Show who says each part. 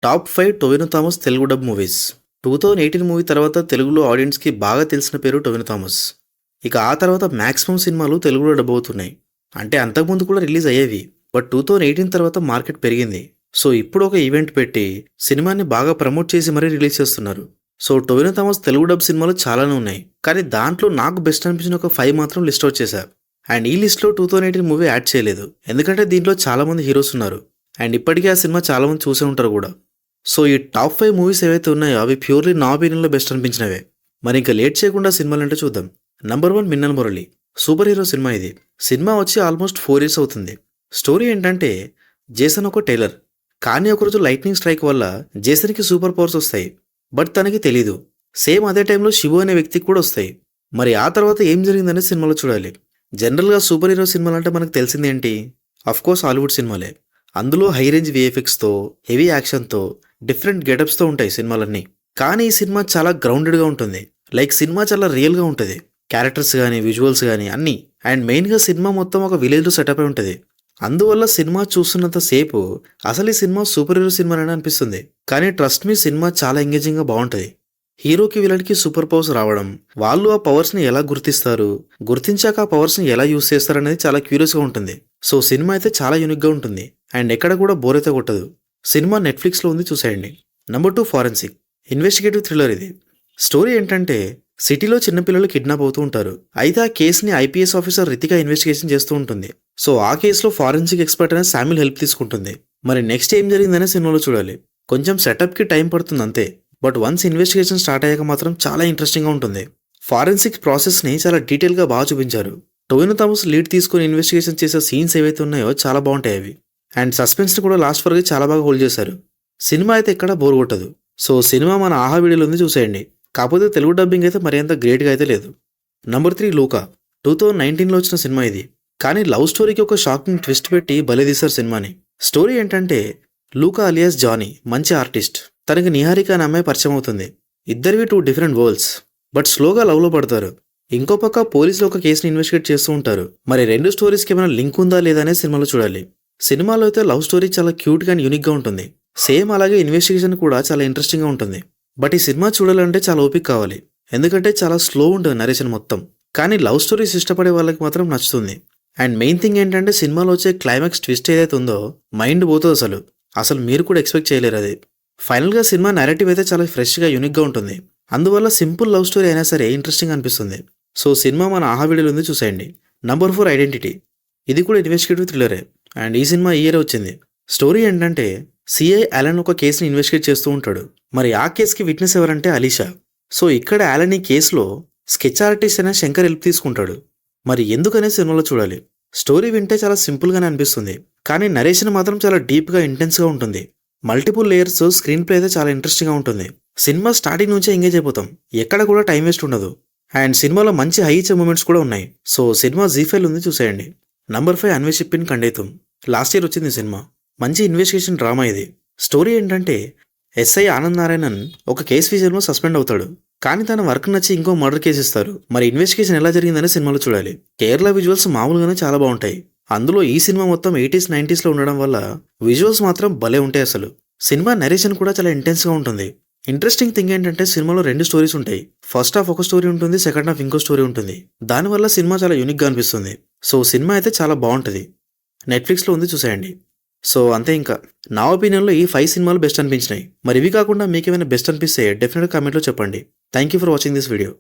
Speaker 1: Top 5 Tovino Thomas Telugu dub movies. 2018 movie తర్వాత తెలుగులో ఆడియన్స్‌కి బాగా తెలిసిన పేరు టొవినో థామస్. ఇక ఆ తర్వాత మాక్సిమం సినిమాలు తెలుగులో డబ్ అవుతున్నాయి. అంటే అంతకుముందు కూడా రిలీజ్ అయ్యేవి. బట్ 2018 తర్వాత మార్కెట్ పెరిగింది. సో ఇప్పుడు ఒక ఈవెంట్ పెట్టి సినిమాని బాగా ప్రమోట్ చేసి మరీ రిలీజ్ చేస్తున్నారు. So Tovino Thomas Telugu dub సినిమాలు చాలానే ఉన్నాయి. కానీ దాంట్లో నాకు బెస్ట్ అనిపించిన ఒక 5 మాత్రం లిస్ట్ అవుట్ చేశా. అండ్ ఈ లిస్ట్‌లో 2018 మూవీ యాడ్ చేయలేదు. ఎందుకంటే దీంట్లో చాలామంది హీరోస్ ఉన్నారు. అండ్ ఇప్పటికీ ఆ సినిమా చాలామంది చూసే ఉంటారు కూడా. సో ఈ టాప్ 5 మూవీస్ ఏవైతే ఉన్నాయో అవి ప్యూర్లీ నా ఒపీనియన్‌లో బెస్ట్ అనిపించినవే. మరి ఇంకా లేట్ చేయకుండా సినిమాలంటే చూద్దాం. Number 1 Minnal Murali. Super hero cinema ఇది. సినిమా వచ్చి ఆల్మోస్ట్ 4 ఇయర్స్ అవుతుంది. స్టోరీ ఏంటంటే జేసన్ ఒక టైలర్. కానీ ఒకరోజు లైట్నింగ్ స్ట్రైక్ వల్ల జేసన్‌కి సూపర్ పవర్స్ వస్తాయి. బట్ తనకి తెలీదు. సేమ్ అదే టైంలో శివు అనే వ్యక్తికి కూడా వస్తాయి. మరి ఆ తర్వాత ఏం జరిగిందనే సినిమాలో చూడాలి. జనరల్‌గా సూపర్ హీరో సినిమాలంటే మనకు తెలిసిందేంటి? అఫ్కోర్స్ హాలీవుడ్ సినిమాలే. అందులో హై రేంజ్ వీఎఫ్ఎక్స్‌తో, హెవీ యాక్షన్‌తో, డిఫరెంట్ గెటప్స్‌తో ఉంటాయి సినిమాలన్నీ. కానీ ఈ సినిమా చాలా గ్రౌండెడ్‌గా ఉంటుంది. లైక్ సినిమా చాలా రియల్‌గా ఉంటుంది. క్యారెక్టర్స్ గానీ, విజువల్స్ గానీ అన్నీ. అండ్ మెయిన్‌గా సినిమా మొత్తం ఒక విలేజ్‌లో సెటప్ అయి ఉంటుంది. అందువల్ల సినిమా చూస్తున్నంత సేపు అసలు ఈ సినిమా సూపర్ హీరో సినిమానే అనిపిస్తుంది. కానీ ట్రస్ట్ మీ సినిమా చాలా ఎంగేజింగ్‌గా బావుంటది. హీరోకి విలన్‌కి సూపర్ పవర్స్ రావడం, వాళ్ళు ఆ పవర్స్‌ని ఎలా గుర్తిస్తారు, గుర్తించాక ఆ పవర్స్‌ని ఎలా యూజ్ చేస్తారనేది చాలా క్యూరియస్‌గా ఉంటుంది. సో సినిమా అయితే చాలా యూనిక్‌గా ఉంటుంది. అండ్ ఎక్కడ కూడా బోర్ అయితే కొట్టదు. సినిమా నెట్‌ఫ్లిక్స్‌లో ఉంది, చూసేయండి. Number 2 forensic. ఇన్వెస్టిగేటివ్ థ్రిల్లర్ ఇది. స్టోరీ ఏంటంటే సిటీలో చిన్నపిల్లలు కిడ్నాప్ అవుతూ ఉంటారు. అయితే ఆ కేసుని ఐపీఎస్ ఆఫీసర్ రితిక ఇన్వెస్టిగేషన్ చేస్తూ ఉంటుంది. సో ఆ కేసులో ఫారెన్సిక్ ఎక్స్పర్ట్ అనే శామ్యుల్ హెల్ప్ తీసుకుంటుంది. మరి నెక్స్ట్ ఏం జరిగిందనే సినిమాలో చూడాలి. కొంచెం సెటప్‌కి టైం పడుతుంది అంతే. బట్ వన్స్ ఇన్వెస్టిగేషన్ స్టార్ట్ అయ్యాక మాత్రం చాలా ఇంట్రెస్టింగ్‌గా ఉంటుంది. ఫారెన్సిక్ ప్రాసెస్‌ని చాలా డీటెయిల్‌గా బాగా చూపించారు. టొవినో థామస్ లీడ్ తీసుకొని ఇన్వెస్టిగేషన్ చేసే సీన్స్ ఏవైతే ఉన్నాయో చాలా బాగుంటాయి అవి. అండ్ సస్పెన్స్ని కూడా లాస్ట్ వరకు చాలా బాగా హోల్డ్ చేశారు. సినిమా అయితే ఎక్కడ బోర్ కొట్టదు. సో సినిమా మన ఆహా వీడియోలో ఉంది, చూసేయండి. కాకపోతే తెలుగు డబ్బింగ్ అయితే మరి అంత గ్రేట్‌గా అయితే లేదు. నంబర్ 3 లూకా. 2019లో వచ్చిన సినిమా ఇది. కానీ లవ్ స్టోరీకి ఒక షాకింగ్ ట్విస్ట్ పెట్టి భలే తీశారు సినిమాని. స్టోరీ ఏంటంటే లూకా అలియాస్ జానీ మంచి ఆర్టిస్ట్. తనకి నిహారిక అనే అమ్మాయి పరిచయం అవుతుంది. ఇద్దరివి 2 డిఫరెంట్ వరల్డ్స్. బట్ స్లోగా లవ్లో పడతారు. ఇంకో పక్క పోలీసులు ఒక కేసుని ఇన్వెస్టిగేట్ చేస్తూ ఉంటారు. మరి రెండు స్టోరీస్కి ఏమైనా లింక్ ఉందా లేదా అనే సినిమాలో చూడాలి. సినిమాలో అయితే లవ్ స్టోరీ చాలా క్యూట్గా అండ్ యూనిక్గా ఉంటుంది. సేమ్ అలాగే ఇన్వెస్టిగేషన్ కూడా చాలా ఇంట్రెస్టింగ్గా ఉంటుంది. బట్ ఈ సినిమా చూడాలంటే చాలా ఓపిక కావాలి. ఎందుకంటే చాలా స్లో ఉంటుంది నరేషన్ మొత్తం. కానీ లవ్ స్టోరీస్ ఇష్టపడే వాళ్ళకి మాత్రం నచ్చుతుంది. అండ్ మెయిన్ థింగ్ ఏంటంటే సినిమాలో వచ్చే క్లైమాక్స్ ట్విస్ట్ ఏదైతే ఉందో మైండ్ పోతుంది అసలు మీరు కూడా ఎక్స్పెక్ట్ చేయలేరు అది. ఫైనల్గా సినిమా నెరేటివ్ అయితే చాలా ఫ్రెష్గా యూనిక్గా ఉంటుంది. అందువల్ల సింపుల్ లవ్ స్టోరీ అయినా సరే ఇంట్రెస్టింగ్ అనిపిస్తుంది. సో సినిమా మన ఆహా వీడియోలో ఉంది, చూసేయండి. Number 4 identity. ఇది కూడా ఇన్వెస్టిగేటివ్ థ్రిల్లరే. అండ్ ఈ సినిమా ఈ ఇయర్ వచ్చింది. స్టోరీ ఏంటంటే సిఐ అలన్ ఒక కేసుని ఇన్వెస్టిగేట్ చేస్తూ ఉంటాడు. మరి ఆ కేసుకి విట్నెస్ ఎవరంటే అలీషా. సో ఇక్కడ అలన్ ఈ కేసులో స్కెచ్ ఆర్టిస్ట్ అయిన శంకర్ హెల్ప్ తీసుకుంటాడు. మరి ఎందుకనే సినిమాలో చూడాలి. స్టోరీ వింటే చాలా సింపుల్గానే అనిపిస్తుంది. కానీ నరేషన్ మాత్రం చాలా డీప్గా ఇంటెన్స్గా ఉంటుంది. మల్టిపుల్ లేయర్స్, స్క్రీన్ ప్లే అయితే చాలా ఇంట్రెస్టింగ్గా ఉంటుంది. సినిమా స్టార్టింగ్ నుంచే ఎంగేజ్ అయిపోతాం. ఎక్కడ కూడా టైం వేస్ట్ ఉండదు. అండ్ సినిమాలో మంచి హై ఇచ్చే మూమెంట్స్ కూడా ఉన్నాయి. సో సినిమా జీ5 ఉంది, చూసేయండి. నంబర్ 5 అన్వేషిప్పిన్ కండేతుం. లాస్ట్ ఇయర్ వచ్చింది సినిమా. మంచి ఇన్వెస్టిగేషన్ డ్రామా ఇది. స్టోరీ ఏంటంటే ఎస్ఐ ఆనంద్ నారాయణన్ ఒక కేసు విషయంలో సస్పెండ్ అవుతాడు. కానీ తన వర్క్ నచ్చి ఇంకో మర్డర్ కేసు ఇస్తారు. మరి ఇన్వెస్టిగేషన్ ఎలా జరిగిందనే సినిమాలో చూడాలి. కేరళ విజువల్స్ మామూలుగానే చాలా బాగుంటాయి. అందులో ఈ సినిమా మొత్తం 80s 90sలో ఉండడం వల్ల విజువల్స్ మాత్రం భలే ఉంటాయి అసలు. సినిమా నరేషన్ కూడా చాలా ఇంటెన్స్గా ఉంటుంది. ఇంట్రెస్టింగ్ థింగ్ ఏంటంటే సినిమాలో 2 స్టోరీస్ ఉంటాయి. ఫస్ట్ హాఫ్ ఒక స్టోరీ ఉంటుంది, సెకండ్ హాఫ్ ఇంకో స్టోరీ ఉంటుంది. దానివల్ల సినిమా చాలా యూనిక్గా అనిపిస్తుంది. సో సినిమా అయితే చాలా బాగుంటుంది. నెట్ఫ్లిక్స్లో ఉంది, చూసేయండి. సో అంతే. ఇంకా నా ఒపీనియన్లో ఈ 5 సినిమాలు బెస్ట్ అనిపించినాయి. మరి ఇవి కాకుండా మీకు ఏమైనా బెస్ట్ అనిపిస్తే డెఫినెట్గా కామెంట్లో చెప్పండి. Thank you for watching this video.